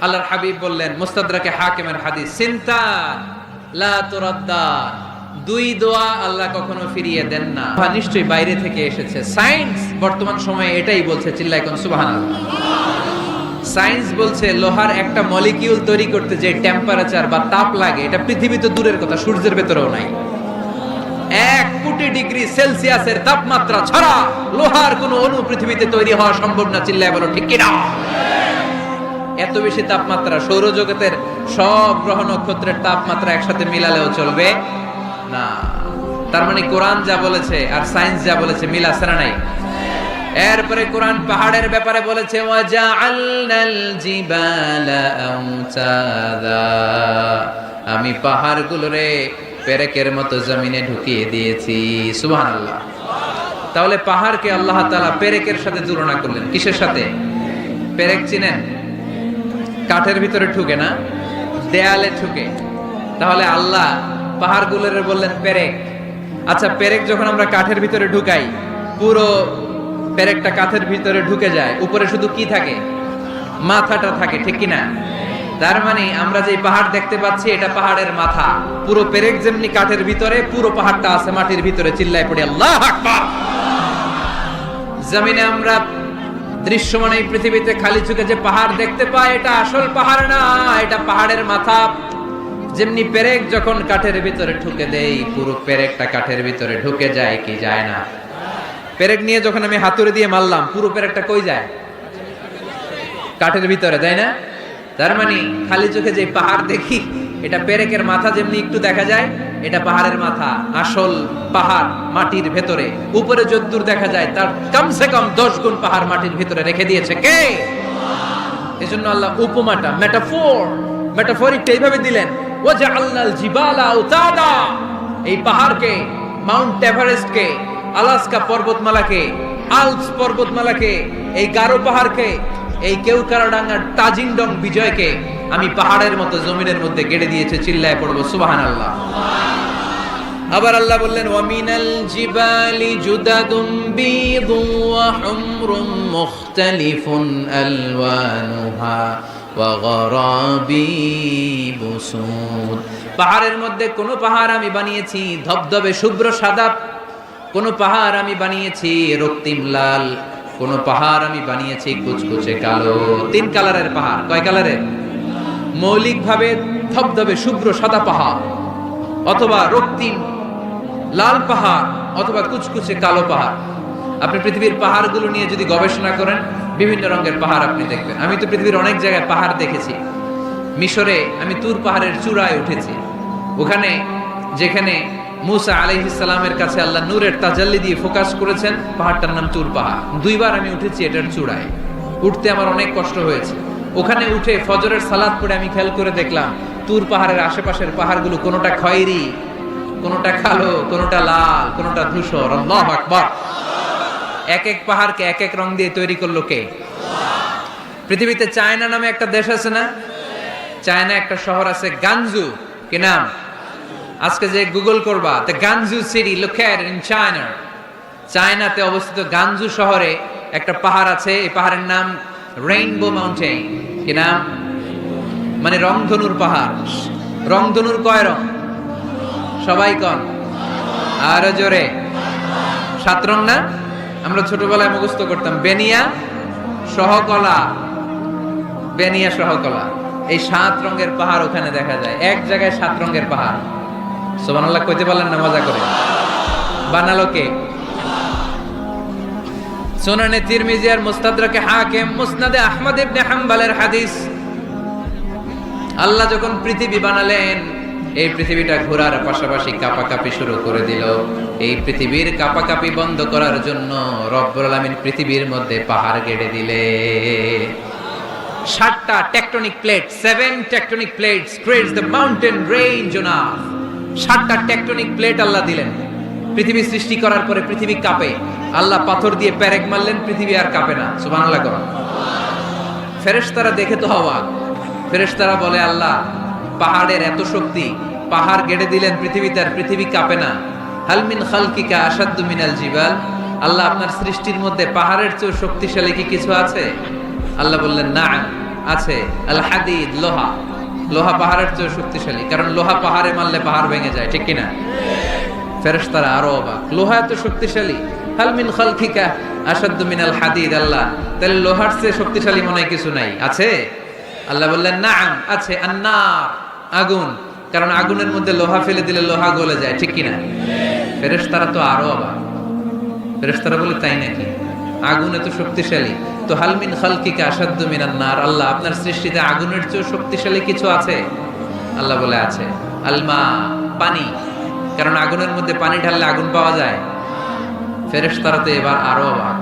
আল্লাহর হাবিব বললেন, মুস্তাদরাকে হাকিমের হাদিস, সিনতান লা তুরাদ্দান, দুই দোয়া আল্লাহ কখনো ফিরিয়ে দেন না। নিশ্চয়ই বাইরে থেকে এসেছে। সায়েন্স বর্তমান সময়ে এটাই বলছে, চিল্লায় কোন সুবহানাল্লাহ। সায়েন্স বলছে লোহার একটা মলিকিউল তৈরি করতে যে টেম্পারেচার বা তাপ লাগে, এটা পৃথিবী তো দূরের কথা, সূর্যের ভেতরেও নাই। 1 কোটি ডিগ্রি সেলসিয়াসের তাপমাত্রা ছাড়া লোহার কোনো অণু পৃথিবীতে তৈরি হওয়া সম্ভব না। চিল্লায় বলো ঠিক কিনা? এত বেশি তাপমাত্রা সৌরজগতের সব গ্রহ নক্ষত্রের তাপমাত্রা একসাথে মিলালেও চলবে না। তার মানে কোরআন যা বলেছে আর সায়েন্স যা বলেছে মিল আছে না নাই? এরপরে কোরআন পাহাড়ের ব্যাপারে বলেছে, ওয়াজআলনাল জিবালা আওতাদা, আমি পাহাড়গুলোরে পেরেকের মতো জমিনে ঢুকিয়ে দিয়েছি। সুবহানাল্লাহ। তাহলে পাহাড়কে আল্লাহ তাআলা পেরেকের সাথে তুলনা করলেন। কিসের সাথে? পেরেক চিনেন? কাঠের ভিতরে ঢুকে না, দেয়ালে ঢুকে। তাহলে আল্লাহ পাহাড়গুলোরে বললেন পেরেক। আচ্ছা, পেরেক যখন আমরা কাঠের ভিতরে ঢুকাই, পুরো পেরেকটা কাঠের ভিতরে ঢুকে যায়, উপরে শুধু কি থাকে? মাথাটা থাকে, ঠিক কিনা? তার মানে আমরা যে পাহাড় দেখতে পাচ্ছি এটা পাহাড়ের মাথা। পুরো পেরেক যেমনি কাঠের ভিতরে, পুরো পাহাড়টা আছে মাটির ভিতরে। চিল্লায় পড়ি আল্লাহু আকবার। জমিনে আমরা দৃশ্যমান এই পৃথিবীতে খালি চোখে যে পাহাড় দেখতে পাই, এটা আসল পাহাড় না, এটা পাহাড়ের মাথা। যেমনি পেরেক যখন কাঠের ভিতরে ঢুকে দেই, পুরো পেরেকটা কাঠের ভিতরে ঢুকে যায় কি যায় না? পেরেক নিয়ে যখন আমি হাতুড়ি দিয়ে মারলাম, পুরো পেরেকটা কই যায়? কাঠের ভিতরে, তাই না? তার মানে খালি চোখে যে পাহাড় দেখি, এটা পেরেকের মাথা যেমনি একটু দেখা যায়, এটা পাহাড়ের মাথা। আসল পাহাড় মাটির ভেতরে, উপরে যদ্দূর দেখা যায় তার কমসে কম 10 গুণ পাহাড় মাটির ভিতরে রেখে দিয়েছে কে? এজন্য আল্লাহ উপমাটা, মেটাফরিকটা এইভাবে দিলেন, ওয়াজআলনাল জিবালা আওতাদা, এই পাহাড়কে, মাউন্ট এভারেস্টকে, আলাস্কা পর্বতমালাকে, আল্পস পর্বতমালাকে, এই গারো পাহাড়কে, এই কেউকারাডাঙ্গার তাজিংডং বিজয়কে আমি পাহাড়ের মতো জমিনের মধ্যে গেড়ে দিয়েছে। চিল্লায় পড়বো সুবহানাল্লাহ। আবার আল্লাহ বললেন, ওয়ামিনাল জিবালি জুদাদুম বীদু ওয়া হুমরুম মুখতালিফুন আলওয়ানুহা ওয়া গরাবিবু সুদ, পাহাড়ের মধ্যে কোন পাহাড় আমি বানিয়েছি ধবধবে শুভ্র সাদা, কোন পাহাড় আমি বানিয়েছি রক্তিম লাল, কোন পাহাড় আমি বানিয়েছি কুচকুচে কালো। 3 কালারের পাহাড়। কয় কালারের? মৌলিকভাবে ধবধবে শুভ্র সাদা পাহাড়, অথবা রক্তিম লাল পাহাড়, অথবা কুচকুচে কালো পাহাড়। আপনি পৃথিবীর পাহাড়গুলো নিয়ে যদি গবেষণা করেন, বিভিন্ন রঙের পাহাড় আপনি দেখবেন। আমি তো পৃথিবীর অনেক জায়গায় পাহাড় দেখেছি। মিশরে আমি তুর পাহাড়ের চূড়ায় উঠেছি। ওখানে যেখানে মুসা আলাইহিস সালামের কাছে আল্লাহ নূরের তাজাল্লি দিয়ে ফোকাস করেছেন, পাহাড়টার নাম তুর পাহাড়। 2 বার আমি উঠেছি এটার চূড়ায়। উঠতে আমার অনেক কষ্ট হয়েছে। ওখানে উঠে ফজরের সালাত পড়ে আমি খেয়াল করে দেখলাম তুর পাহাড়ের আশেপাশের পাহাড়গুলো কোনোটা খয়েরি, কোনোটা কালো, কোনোটা লাল, কোনোটা ধূসর। আল্লাহু আকবার। এক এক পাহাড়কে এক এক রং দিয়ে তৈরি করলো কে? পৃথিবীতে চায়না নামে একটা দেশ আছে না? চায়না একটা শহর আছে গানজু। কি নাম? আজকে যে গুগল করবা, the গানজু city located in China, চায়নাতে অবস্থিত গানজু শহরে একটা পাহাড় আছে। এই পাহাড়ের নাম রেইনবো মাউন্টেন। কি নাম? মানে রংধনুর পাহাড়। রংধনুর কয় রং? সবাই কন, আরো জোরে। 7 রং না? আমরা ছোটবেলায় মুখস্থ করতাম, বেনিয়া সহকলা, বেনিয়া সহকলা। এই 7 রঙের পাহাড় ওখানে দেখা যায়। এক জায়গায় 7 রঙের পাহাড়। সুবহানাল্লাহ কইতে পারলেন না? মজা করে বানালো কে? সুনানে তিরমিজি আর মুস্তাদরাকে হাকিম, মুসনাদে আহমদ ইবনে হাম্বলের হাদিস। আল্লাহ যখন পৃথিবী বানালেন, এই পৃথিবীটা ঘোরার পাশাপাশি কাঁপাকাঁপি শুরু করে দিল। এই পৃথিবীর কাঁপাকাঁপি বন্ধ করার জন্য রব্বুল আলামিন পৃথিবীর মধ্যে পাহাড় গেড়ে দিলে। 7টা tectonic plate, 7 tectonic plates creates the mountain range on earth. 7টা টেকটনিক প্লেট আল্লাহ দিলেন। পৃথিবী সৃষ্টি করার পরে পৃথিবী কাঁপে। আল্লাহ পাথর দিয়ে পেরেক মারলেন, পৃথিবী আর কাঁপে না। সুবহানাল্লাহ করো। ফেরেশতারা দেখে তো অবাক। ফেরেশতারা বলে, আল্লাহ পাহাড়ের এত শক্তি, পাহাড় গেড়ে দিলেন পৃথিবীতে, আর পৃথিবী কাঁপে না। হাল মিন খালকিকা আশাদ্দু মিনাল জিবাল, আল্লাহ আপনার সৃষ্টির মধ্যে পাহাড়ের চেয়ে শক্তিশালী কি কিছু আছে? আল্লাহ বললেন, না, আছে। আল হাদিদ, লোহা। লোহা পাহাড়ের চেয়ে শক্তিশালী, কারণ লোহা পাহাড়ে মারলে পাহাড় ভেঙে যায়, ঠিক কিনা? ফেরেশতারা আরো অবাক, লোহা এত শক্তিশালী। হাল মিন খালকিকা আশাদ্দু মিনাল হাদিদ। আল্লাহ, তাহলে লোহার চেয়ে শক্তিশালী মনে হয় কিছু নাই, আছে? আল্লাহ বললেন নাআম, আছে। আন্নার, আগুন, কারণ আগুনের মধ্যে লোহা ফেলে দিলে লোহা গলে যায়, ঠিক কিনা? ফেরেশতারা তো আরো অবাক। ফেরেশতারা বলে তাই নাকি? আগুন এত শক্তিশালী, তো হাল মিন খালকিকা আশাদ্দু মিনান নার। আল্লাহ, আপনার সৃষ্টিতে আগুনের চেয়ে শক্তিশালী কিছু আছে? আল্লাহ বলে আছে। আলমা, পানি, কারণ আগুনের মধ্যে পানি ঢাললে আগুন পাওয়া যায়। ফেরেশতারা তো এবার আরো অবাক,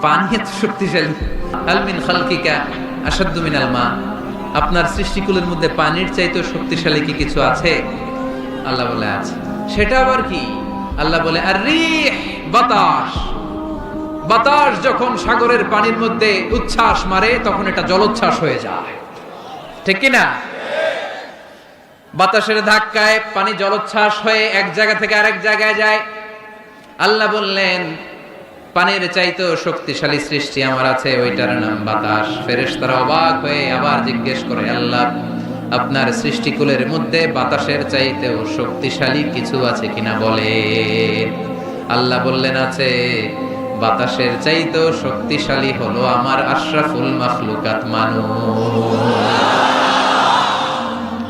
পানি এত শক্তিশালী। হাল মিন খালকিকা আশাদ্দু মিনাল মা, আপনার সৃষ্টিকুলের মধ্যে পানির চাইতে শক্তিশালী কি কিছু আছে? আল্লাহ বলে আছে। সেটা আবার কি? আল্লাহ বলে আর রিহ, বাতাস। বাতাস যখন সাগরের পানির মধ্যে উচ্ছ্বাস মারে তখন এটা জলোচ্ছ্বাস হয়ে যায়, ঠিক কিনা? বাতাসের ধাক্কায় পানি জলোচ্ছ্বাস হয়ে এক জায়গা থেকে আরেক জায়গায় যায়। আল্লাহ বললেন পানির চাইতেও শক্তিশালী সৃষ্টি আমার আছে, ওইটার নাম বাতাস। ফেরেশতারা অবাক হয়ে আবার জিজ্ঞেস করে, আল্লাহ, আপনার সৃষ্টিকুলের মধ্যে বাতাসের চাইতেও শক্তিশালী কিছু আছে কিনা বলে। আল্লাহ বললেন আছে। বাতাসের চাইতেও শক্তিশালী হলো আমার আশরাফুল মাখলুকাত,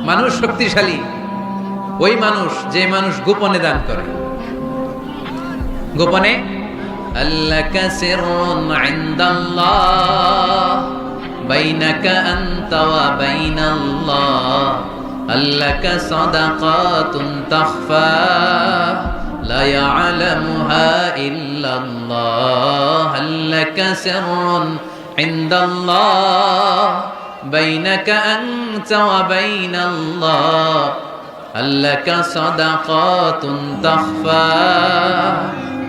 মানুষ শক্তিশালী। ওই মানুষ, যে মানুষ গোপনে দান করে। গোপনে আল্লাকা সিররুন ইনদাল্লাহ বাইনাকা আনতা ওয়া বাইনাল্লাহ, আল্লাকা সাদাকাতুন তাখফা লা ইয়ালামুহা ইল্লাল্লাহ, আল্লাকা সিররুন ইনদাল্লাহ বাইনাকা আনতা ওয়া বাইনাল্লাহ, আল্লাকা সাদাকাতুন তাখফা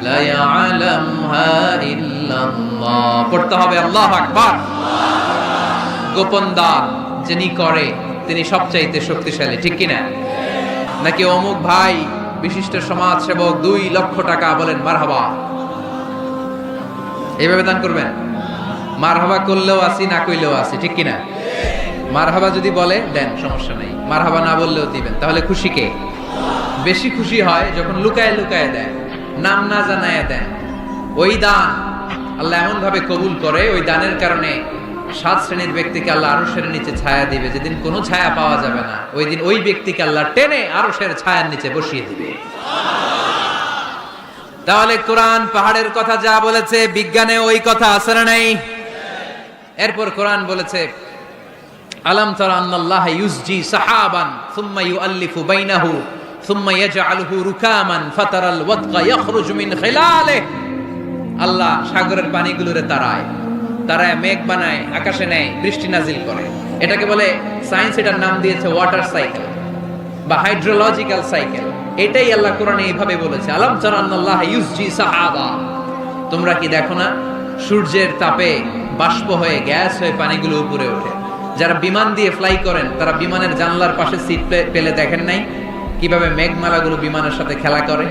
লা ইয়ালামুহা ইল্লাল্লাহ। পড়তে হবে আল্লাহু আকবার। গোপন দান যিনি করে তিনি সবচাইতে শক্তিশালী, ঠিক কিনা? নাকি অমুক ভাই বিশিষ্ট সমাজ সেবক 2 লক্ষ টাকা, বলেন মারহাবা, এইভাবে দান করবেন? মারহাবা করলেও আসি, না কইলেও আসি, ঠিক কিনা? মারহাবা যদি বলে দেন, সমস্যা নেই। মারহাবা না বললেও দিবেন। তাহলে খুশি কে? বেশি খুশি হয় যখন লুকায় লুকায় দেয়, নাম না জানায় দেন। ওই দান আল্লাহ এমন ভাবে কবুল করে, ওই দানের কারণে 7 শ্রেণীর ব্যক্তিকে আল্লাহ আরশের নিচে ছায়া দিবে, যেদিন কোনো ছায়া পাওয়া যাবে না, ওই দিন ওই ব্যক্তিকে আল্লাহ টেনে আরশের ছায়ার নিচে বসিয়ে দিবে। তাহলে কোরআন পাহাড়ের কথা যা বলেছে, বিজ্ঞানে ওই কথা আছে না নাই? এরপর কোরআন বলেছে আলাম তারা আন্নাল্লাহা ইউসজি সাহাবান সুম্মা ইউআল্লিফু বাইনাহু সুম্মা ইয়াজআলুহু রুকামান ফাতারাল ওয়াদকা ইয়াখরুজু মিন খিলালিহি। আল্লাহ সাগরের পানিগুলোরে তারায় মেঘ বানায়, আকাশে নেয়, বৃষ্টি নাজিল করে। এটাকে বলে, সায়েন্স এটার নাম দিয়েছে ওয়াটার সাইকেল বা হাইড্রোলজিক্যাল সাইকেল। এটাই আল্লাহ কোরআনে এইভাবে বলেছে, আলাম তারা আন্নাল্লাহা ইউসজি সাহাবা, তোমরা কি দেখো না সূর্যের তাপে বাষ্প হয়ে, গ্যাস হয়ে পানিগুলো উপরে ওঠে। যারা বিমান দিয়ে ফ্লাই করেন তারা বিমানের জানলার পাশে সিট পেলে দেখেন নাই কিভাবে মেঘমালাগুলো বিমানের সাথে খেলা করে?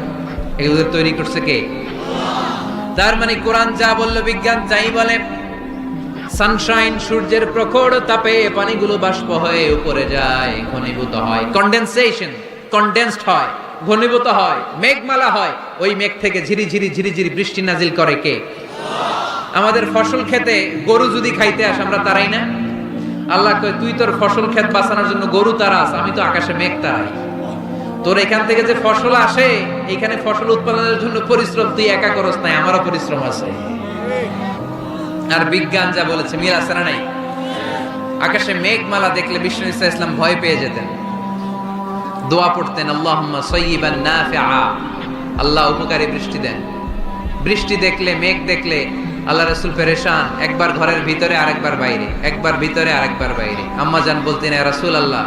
এগুলো তৈরি করছে কে? তার মানে কোরআন যা বলল বিজ্ঞান তাই বলে। সানশাইন, সূর্যের প্রখর তাপে পানিগুলো বাষ্প হয়ে উপরে যায়, ঘনীভূত হয়, কন্ডেনসেশন, কন্ডেন্সড হয়, ঘনীভূত হয়, মেঘমালা হয়। ওই মেঘ থেকে ঝিরি ঝিরি ঝিরি ঝিরি বৃষ্টি নাজিল করে কে? আমাদের ফসল খেতে গরু যদি খাইতে আসে আমরা তারাই না? আল্লাহ কয়, তুই তোর ফসল ক্ষেত বাঁচানোর জন্য গরু তারাস, আমি তো আকাশে মেঘ তারাই। তোর এখান থেকে যে ফসল আসে, এখানে ফসল উৎপাদনের জন্য পরিশ্রম তুই একা করস নাই, আমারও পরিশ্রম আছে। আর বিজ্ঞান যা বলেছে মিল আছে না নাই? আকাশে মেঘমালা দেখলে বিষ্ণু ইসা ইসলাম ভয় পেয়ে যেতেন, দোয়া পড়তেন, আল্লাহুম্মা সাইয়্যিবান নাফিআ, আল্লাহ উপকারী বৃষ্টি দেন। বৃষ্টি দেখলে, মেঘ দেখলে আল্লাহ রাসূল পেরেশান, একবার ঘরের ভিতরে আরেকবার বাইরে, একবার ভিতরে আরেকবার বাইরে। আম্মা জান বলতেন, ইয়া রাসূলুল্লাহ,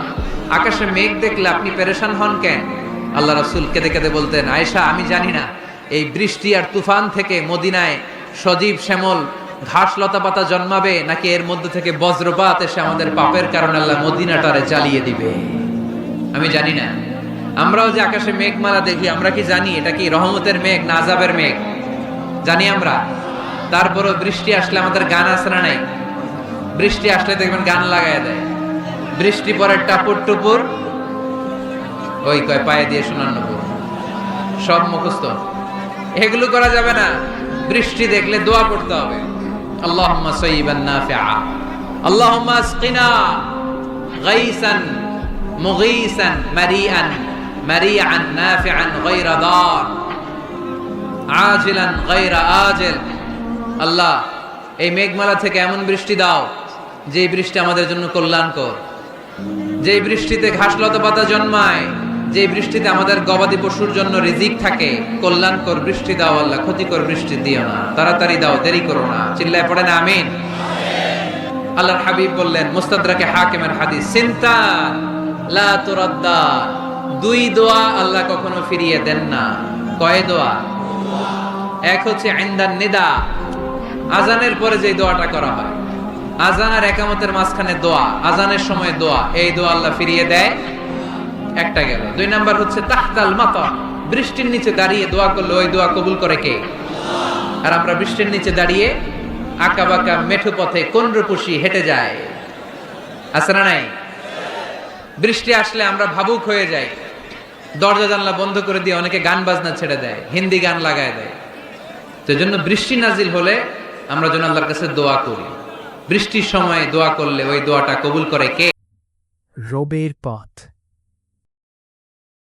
আকাশে মেঘ দেখলে আপনি পেরেশান হন কেন? আল্লাহ রাসূল কেঁদে কেঁদে বলতেন, আয়েশা, আমি জানি না এই বৃষ্টি আর তুফান থেকে মদিনায় সজীব শ্যামল ঘাস লতা পাতা জন্মাবে, নাকি এর মধ্যে থেকে বজ্রপাত এসে আমাদের পাপের কারণে আল্লাহ মদিনাটারে জ্বালিয়ে দিবে, আমি জানি না। আমরাও যে আকাশে মেঘমালা দেখি, আমরা কি জানি এটা কি রহমতের মেঘ না আযাবের মেঘ? জানি আমরা। তারপরও বৃষ্টি আসলে আমাদের গান আছে না নাই? বৃষ্টি আসলে দেখবেন গান লাগায় দেয়, বৃষ্টি পরে টাপুর টুপুর, ওই কয় পায়ে দিয়ে শোনানো সব মুখস্থ, এগুলো করা যাবে না। বৃষ্টি দেখলে দোয়া পড়তে হবে, আল্লাহুম্মা সাইয়িবান নাফিআ, আল্লাহুম্মা আসকিনা গাইসান মুগীসান মারিআন মারিআন নাফিআন গায়রা দার আজিলান গায়রা আজিল। আল্লাহ, এই মেঘমালা থেকে এমন বৃষ্টি দাও যে বৃষ্টি আমাদের জন্য কল্যাণকর, যে বৃষ্টিতে ঘাস লতা পাতা জন্মায়, যে বৃষ্টিতে আমাদের গবাদি পশুর জন্য রিজিক থাকে। কল্যাণকর বৃষ্টি দাও আল্লাহ, ক্ষতিকর বৃষ্টি দিও না, তাড়াতাড়ি দাও, দেরি করো না। চিল্লায় পড়েন আমিন। আল্লাহর হাবিব বললেন, মুস্তাদরাকে হাকিমের হাদিস, চিন্তা লা তুরাদ্দা, দুই দোয়া আল্লাহ কখনো ফিরিয়ে দেন না। কয় দোয়া? এক হচ্ছে ইনদান নিদা, আজানের পরে যে দোয়াটা করা হয়, আজান আর একামতের মাঝখানে দোয়া, আজানের সময় দোয়া, এই দোয়া আল্লাহ ফিরিয়ে দেয়, একটা গেল। দুই নাম্বার হচ্ছে তাহতাল মাতার, বৃষ্টির নিচে দাঁড়িয়ে দোয়া করলে ওই দোয়া কবুল করে কে? আর আমরা বৃষ্টির নিচে দাঁড়িয়ে আঁকা বাঁকা মেঠো পথে কোন রূপসী হেঁটে যায়, আছে না নাই? বৃষ্টি আসলে আমরা ভাবুক হয়ে যাই, দরজা জানলা বন্ধ করে দিয়ে অনেকে গান বাজনা ছেড়ে দেয়, হিন্দি গান লাগায় দেয়। তো জন্য বৃষ্টি নাজিল হলে আমরা যেন আল্লাহর কাছে দোয়া করি। বৃষ্টির সময় দোয়া করলে ওই দোয়াটা কবুল করে কে? রবের পথ।